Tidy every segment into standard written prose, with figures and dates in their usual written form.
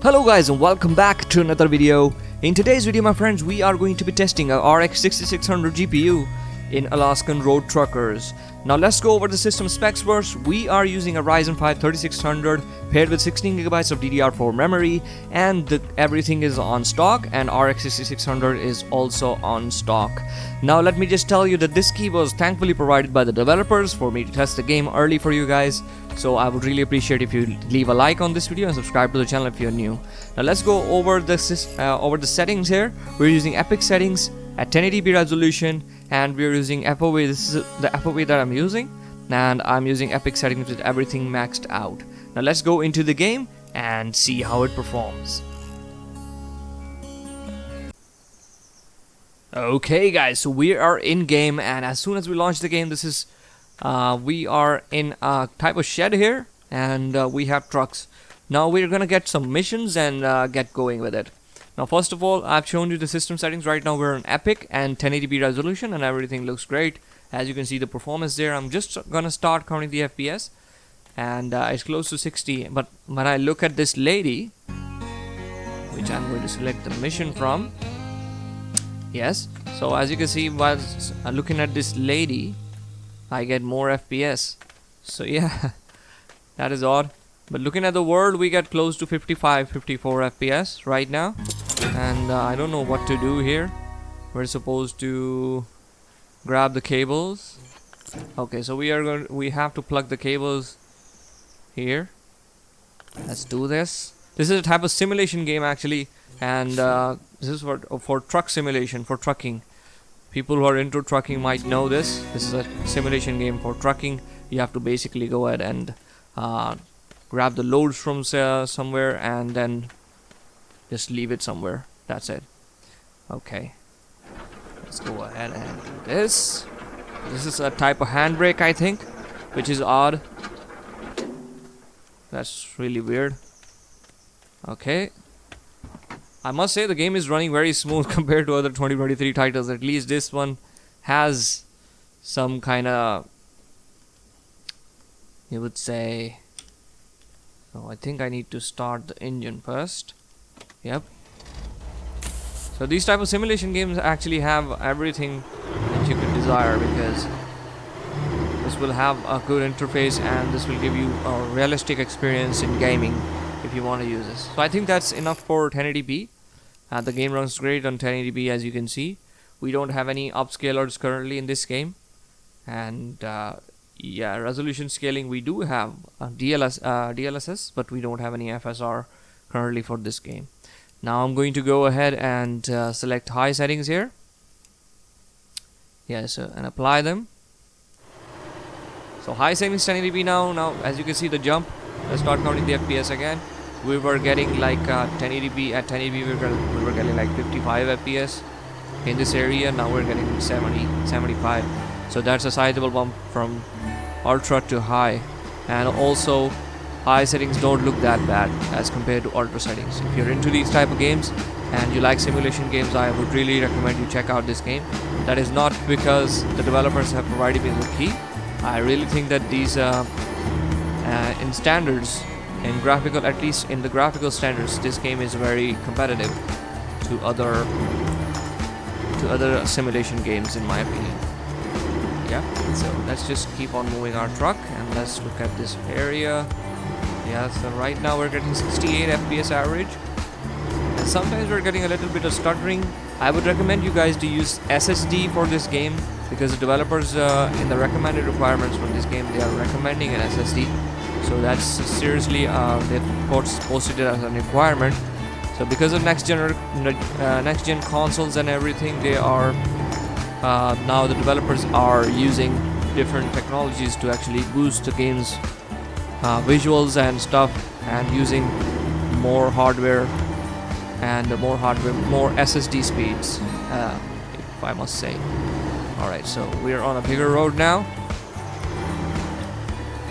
Hello guys and welcome back to another video. In today's video my friends, we are going to be testing a RX 6600 GPU in Alaskan Road Truckers. Now let's go over the system specs first. We are using a Ryzen 5 3600 paired with 16GB of DDR4 memory, and everything is on stock, and RX 6600 is also on stock. Now let me just tell you that this key was thankfully provided by the developers for me to test the game early for you guys. So I would really appreciate if you leave a like on this video and subscribe to the channel if you're new. Now let's go over the settings here. We're using Epic settings at 1080p resolution, and we're using FOV. This is the FOV that I'm using, and I'm using Epic settings with everything maxed out. Now let's go into the game and see how it performs. Okay guys, so we are in game, and as soon as we launch the game, this is we are in a type of shed here, and we have trucks. Now we're gonna get some missions and get going with it. Now first of all, I've shown you the system settings. Right now we're on Epic and 1080p resolution, and everything looks great. As you can see the performance there. I'm just gonna start counting the FPS, and it's close to 60. But when I look at this lady, which I'm going to select the mission from, yes, so as you can see, while looking at this lady, I get more FPS. So yeah, that is odd. But looking at the world, we get close to 55, 54 FPS right now. And I don't know what to do here. We're supposed to grab the cables. Okay, so we have to plug the cables here. Let's do this. This is a type of simulation game actually, and this is for truck simulation, for trucking. People who are into trucking might know this. This is a simulation game for trucking. You have to basically go ahead and grab the loads from somewhere and then just leave it somewhere. That's it. Okay, let's go ahead and do this. This is a type of handbrake, I think, which is odd. That's really weird. Okay, I must say the game is running very smooth compared to other 2023 titles. At least this one has some kind of, you would say. So I think I need to start the engine first. Yep. So these type of simulation games actually have everything that you could desire, because this will have a good interface and this will give you a realistic experience in gaming if you want to use this. So I think that's enough for 1080p. The game runs great on 1080p, as you can see. We don't have any upscalers currently in this game, and yeah, resolution scaling we do have DLSS, but we don't have any FSR currently for this game. Now I'm going to go ahead and select high settings here. Yes, and apply them. So high settings 1080p now. Now as you can see the jump. Let's start counting the FPS again. We were getting like 1080p. At 1080p we were getting like 55 FPS in this area. Now we're getting 70, 75. So that's a sizable bump from ultra to high. And also high settings don't look that bad as compared to ultra settings. If you're into these type of games and you like simulation games, I would really recommend you check out this game. That is not because the developers have provided me the key. I really think that these in standards, in graphical, at least in the graphical standards, this game is very competitive to other simulation games in my opinion. Yeah, so let's just keep on moving our truck and let's look at this area. Yeah, so right now we're getting 68 FPS average, and sometimes we're getting a little bit of stuttering. I would recommend you guys to use SSD for this game, because the developers in the recommended requirements for this game, they are recommending an SSD. So that's seriously they've posted it as a requirement. So because of next gen consoles and everything, they are now the developers are using different technologies to actually boost the game's visuals and stuff, and using more hardware and more SSD speeds, if I must say. Alright, so we're on a bigger road now.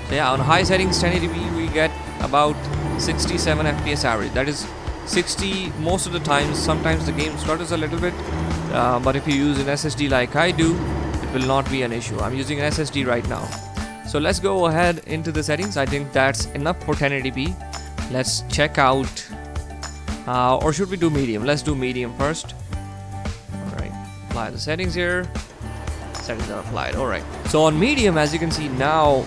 So yeah, on high settings 1080p we get about 67 FPS average. That is 60 most of the times. Sometimes the game stutters a little bit, but if you use an SSD like I do, it will not be an issue. I'm using an SSD right now. So let's go ahead into the settings. I think that's enough for 1080p. Let's check out Or should we do medium? Let's do medium first. Alright, apply the settings here. Settings are applied. Alright, so on medium, as you can see now,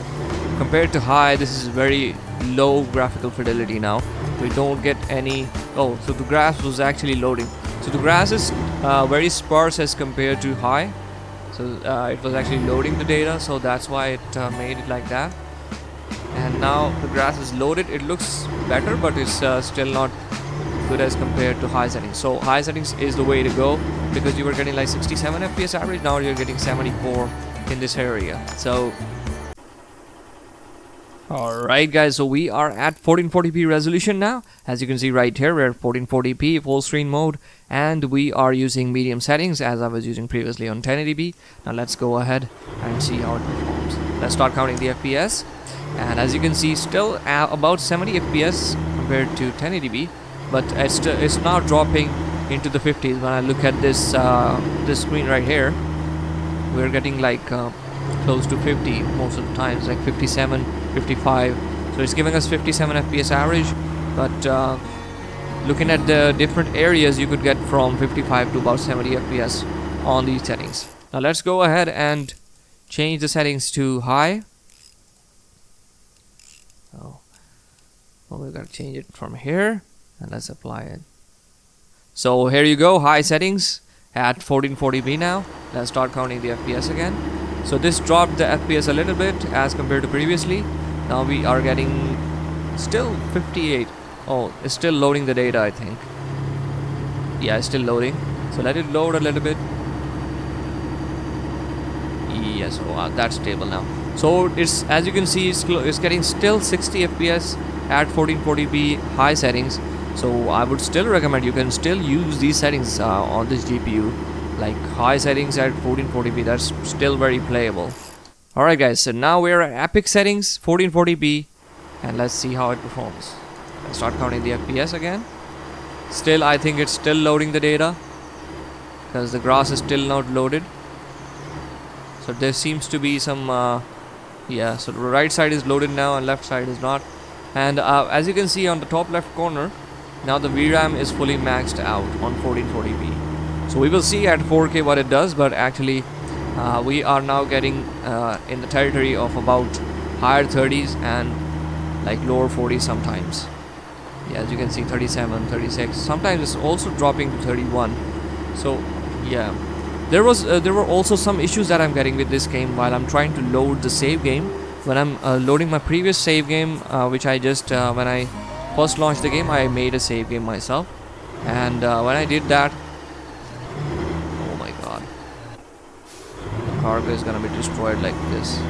compared to high, this is very low graphical fidelity now. We don't get any... Oh, so the grass was actually loading. So the grass is very sparse as compared to high. So it was actually loading the data, so that's why it made it like that. And now the grass is loaded. It looks better, but it's still not good as compared to high settings. So high settings is the way to go, because you were getting like 67 FPS average. Now you're getting 74 in this area. So alright guys, so we are at 1440p resolution now. As you can see right here, we're at 1440p full screen mode, and we are using medium settings as I was using previously on 1080p. Now let's go ahead and see how it performs. Let's start counting the FPS, and as you can see, still about 70 FPS compared to 1080p, but it's now dropping into the 50s. When I look at this this screen right here, we're getting like close to 50 most of the times, like 57, 55. So it's giving us 57 FPS average, but looking at the different areas, you could get from 55 to about 70 FPS on these settings. Now let's go ahead and change the settings to high. Oh, well, we gotta change it from here, and let's apply it. So here you go, high settings at 1440p now. Let's start counting the FPS again. So this dropped the FPS a little bit as compared to previously. Now we are getting still 58. Oh, it's still loading the data, I think. Yeah, it's still loading. So let it load a little bit. Yes, oh, that's stable now. So it's, as you can see, it's getting still 60 FPS at 1440p high settings. So I would still recommend you can still use these settings on this GPU. Like high settings at 1440p, that's still very playable. Alright guys, so now we're at epic settings 1440p, and let's see how it performs. Let's start counting the FPS again. Still, I think it's still loading the data, because the grass is still not loaded. So there seems to be some yeah, so the right side is loaded now and left side is not. And as you can see on the top left corner, now the VRAM is fully maxed out on 1440p. So we will see at 4K what it does, but actually we are now getting in the territory of about higher 30s and like lower 40s sometimes. Yeah, as you can see, 37, 36. Sometimes it's also dropping to 31. So yeah, there were also some issues that I'm getting with this game while I'm trying to load the save game. When I'm loading my previous save game, which I just when I first launched the game, I made a save game myself, and when I did that, cargo is gonna be destroyed like this.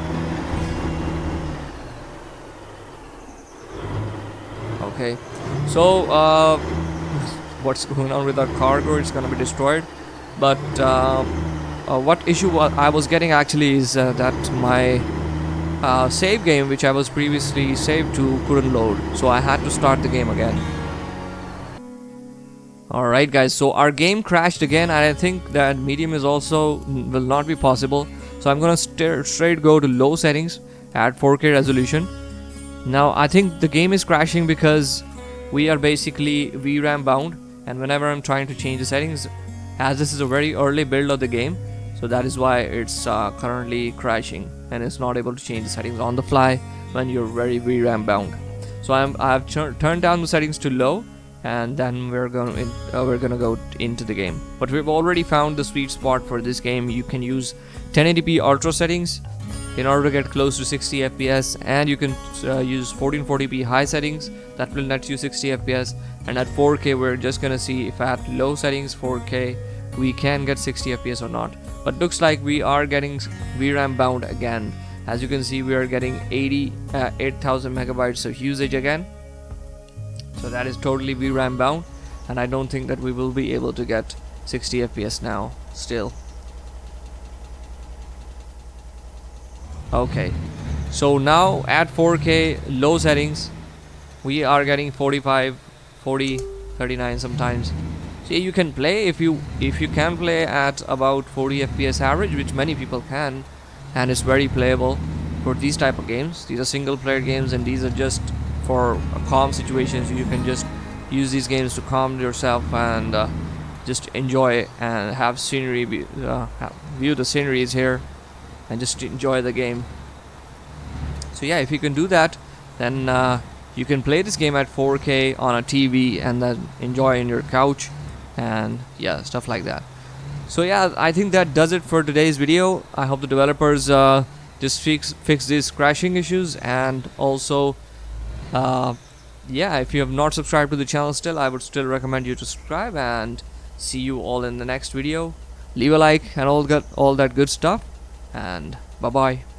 Okay, so what's going on with our cargo? It's gonna be destroyed. But what issue I was getting actually is that my save game, which I was previously saved to, couldn't load, so I had to start the game again. Alright guys, so our game crashed again, and I think that medium is also will not be possible. So I'm gonna straight go to low settings at 4K resolution. Now I think the game is crashing because we are basically VRAM bound, and whenever I'm trying to change the settings, as this is a very early build of the game, so that is why it's currently crashing and it's not able to change the settings on the fly when you're very VRAM bound. So I've turned down the settings to low, and then we're gonna go into the game. But we've already found the sweet spot for this game. You can use 1080p ultra settings in order to get close to 60 FPS, and you can use 1440p high settings that will net you 60 FPS, and at 4K we're just gonna see if at low settings 4K we can get 60 FPS or not. But looks like we are getting VRAM bound again. As you can see, we are getting 8,000 megabytes of usage again. So that is totally VRAM bound, and I don't think that we will be able to get 60 FPS now still. Okay, so now at 4K low settings we are getting 45, 40, 39 sometimes. See, you can play if you can play at about 40 FPS average, which many people can, and it's very playable for these type of games. These are single player games, and these are just for calm situations. You can just use these games to calm yourself and just enjoy and have scenery, view the sceneries here, and just enjoy the game. So yeah, if you can do that, then you can play this game at 4K on a TV and then enjoy in your couch, and yeah, stuff like that. So yeah, I think that does it for today's video. I hope the developers just fix these crashing issues, and also yeah, if you have not subscribed to the channel still, I would still recommend you to subscribe, and see you all in the next video. Leave a like and all that good stuff, and bye bye.